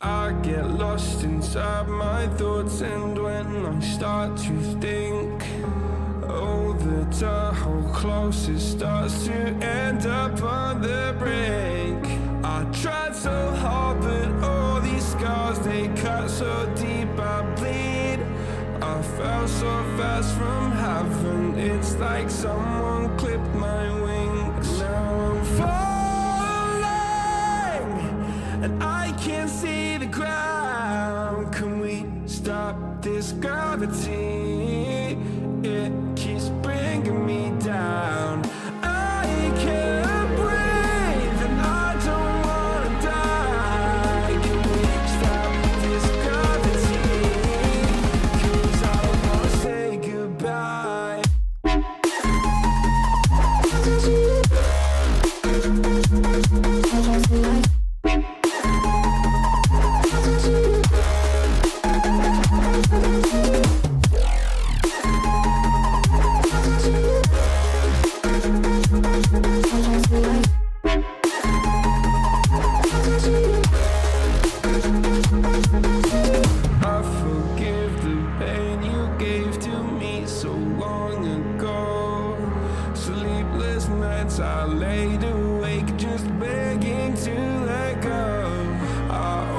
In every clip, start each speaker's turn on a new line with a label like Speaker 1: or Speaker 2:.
Speaker 1: I get lost inside my thoughts, and when I start to think, oh, the Tahoe closest starts to end up on the brink. I tried so hard, but all these scars, they cut so deep I bleed. I fell so fast from heaven, it's like someone clipped my wings. Now I'm falling, and I can't see the ground. Can we stop this gravity? It keeps bringing me down. I can't breathe and I don't wanna die. Can we stop this gravity? 'Cause I don't wanna say goodbye. I forgive the pain you gave to me so long ago. Sleepless nights I laid awake just begging to let go. I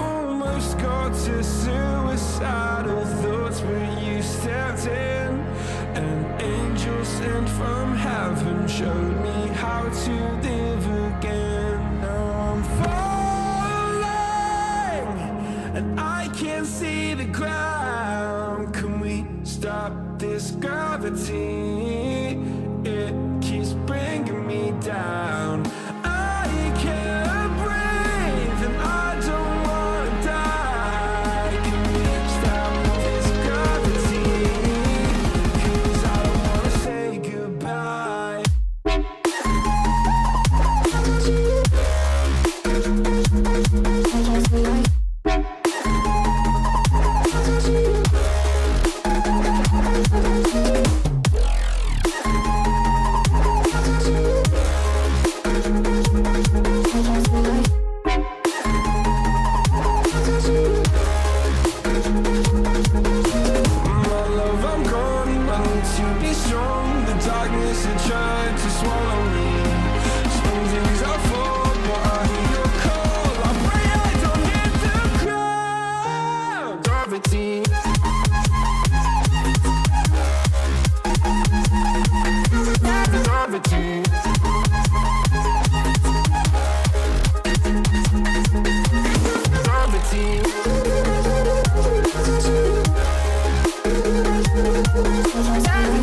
Speaker 1: almost got to suicidal thoughts, but you stepped in. An angel sent from heaven showed me how to live again. Now I'm falling, and I can't see the ground. Can we stop this gravity? It keeps bringing me down. I can't breathe and I don't wanna die. Can we stop this gravity? 'Cause I don't wanna say goodbye. My love, I'm gone. I need to be strong. The darkness had tried to swallow me. Some days I fall, but I hear your call. I pray I don't hit the ground. Gravity. Gravity. Gravity.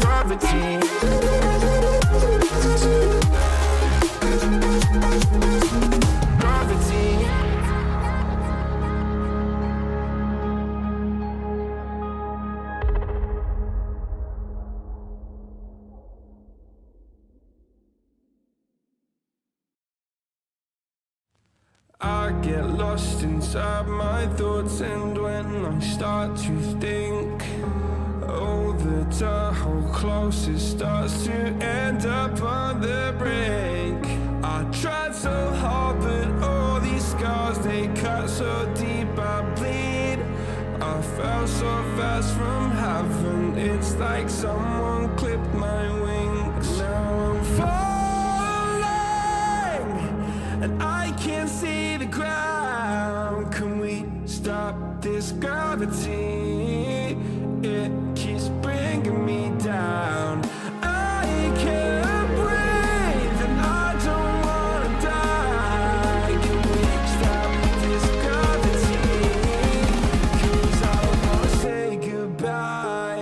Speaker 1: Gravity. Gravity. I get lost inside my thoughts, and when I start to think, oh, the Tahoe closest starts to end up on the brink. I tried so hard, but all these scars, they cut so deep I bleed. I fell so fast from heaven, it's like someone clipped my wings. Now I'm falling, and I can't see the ground. Can we stop this gravity? It keeps bringing me down. I can't breathe and I don't wanna die. Can we stop this gravity? 'Cause I don't wanna say goodbye.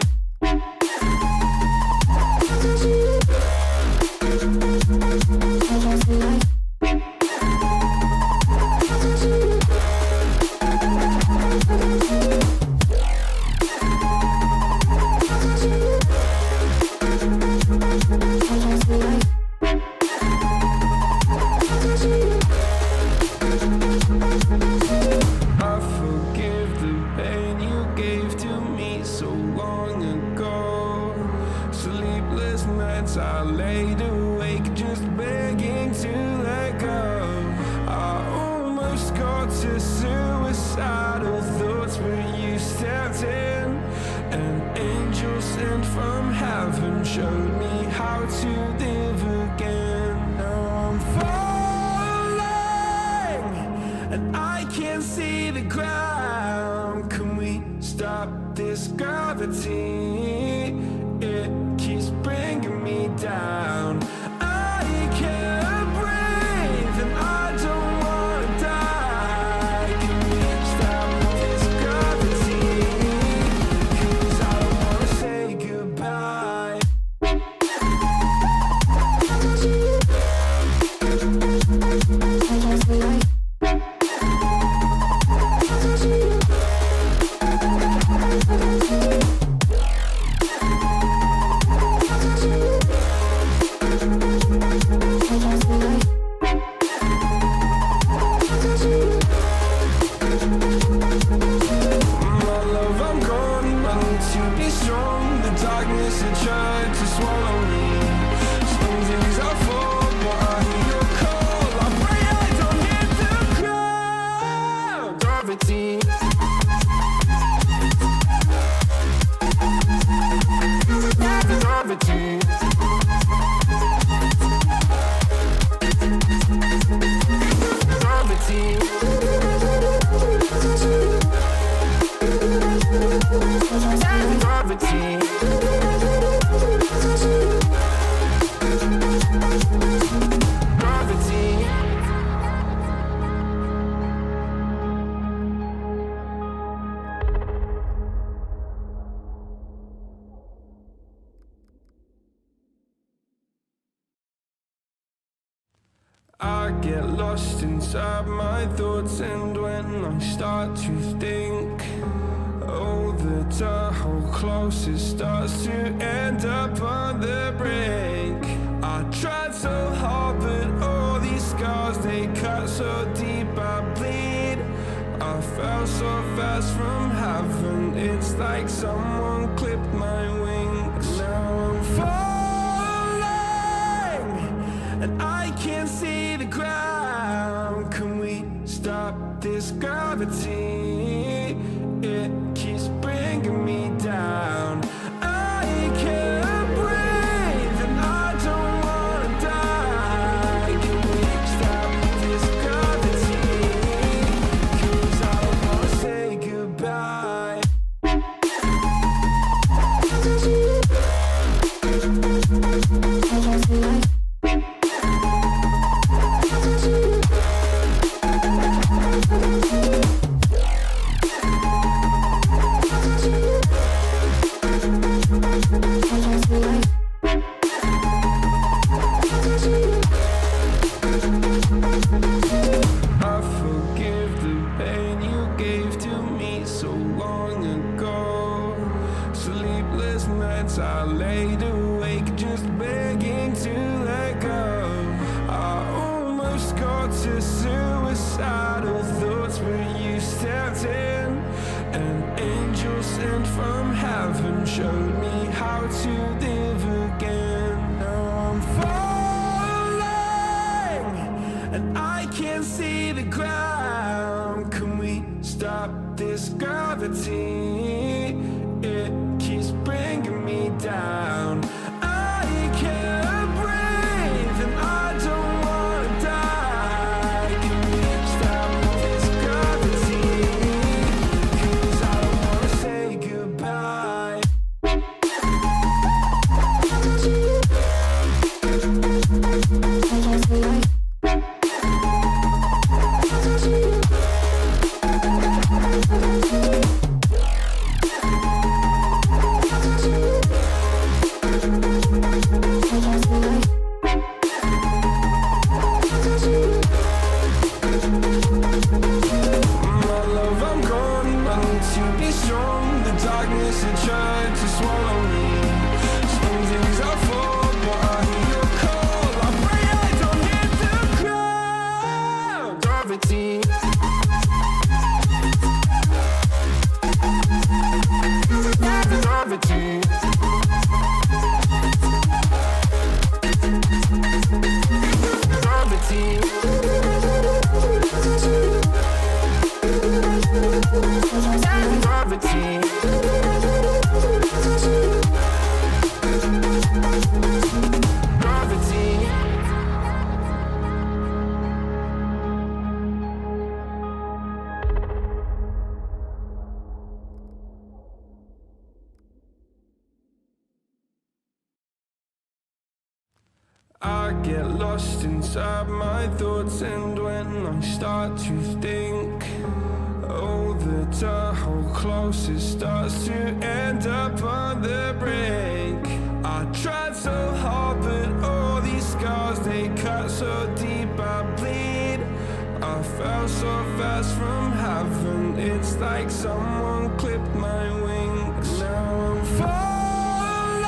Speaker 1: almost got to suicidal thoughts, but you stepped in. An angel sent from heaven showed me how to live again. Now I'm falling and I can't see the ground. Can we stop this gravity? It keeps bringing me down. I can't breathe and I don't wanna die. Can we stop this gravity? 'Cause I don't wanna say goodbye. I get lost inside my thoughts, and when I start to think, oh, the tunnel close, it starts to end up on the brink. I tried so hard, but all these scars, they cut so deep, I bleed. I fell so fast from heaven, it's like someone clipped my wings. Now I'm falling, and I can't see the ground. Can we stop this gravity? It keeps bringing me down. I can't breathe and I don't wanna die. Can we stop this gravity? 'Cause I don't wanna say goodbye. I laid awake just begging to let go. I almost got to suicidal thoughts, but you stepped in. An angel sent from heaven showed me how to live again. Now I'm falling and I can't see the ground. Can we stop this gravity? It keeps bringing me down. I can't breathe and I don't wanna die. Can we stop this gravity? 'Cause I don't wanna say goodbye. Gravity. get lost inside my thoughts, and when I start to think, oh, the Tahoe closest starts to end up on the brink. I tried so hard, but all these scars, they cut so deep I bleed. I fell so fast from heaven, it's like someone clipped my wings. Now I'm falling,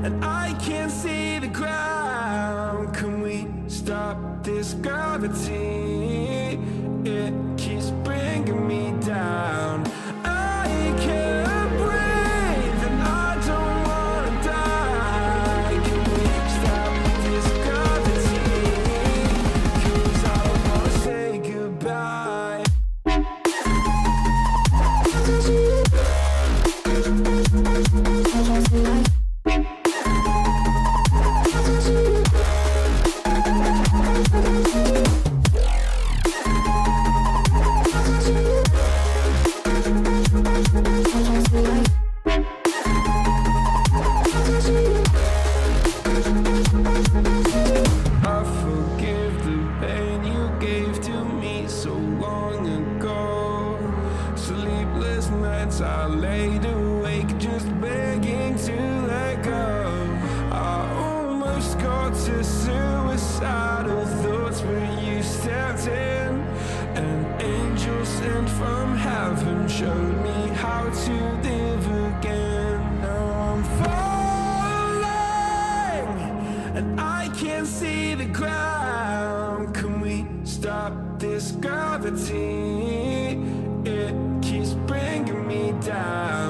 Speaker 1: and I can't see the ground. Can we stop this gravity? It keeps bringing me down. I can't breathe, and I don't wanna die. Can we stop this gravity? 'Cause I don't wanna say goodbye. I forgive the pain you gave to me so long ago. Sleepless nights I laid awake just begging to let go. I almost got to suicidal thoughts, but you stepped in. An angel sent from heaven showed me how to live again. Now I'm falling, and I can't see the ground. Can we stop this gravity? It keeps bringing me down.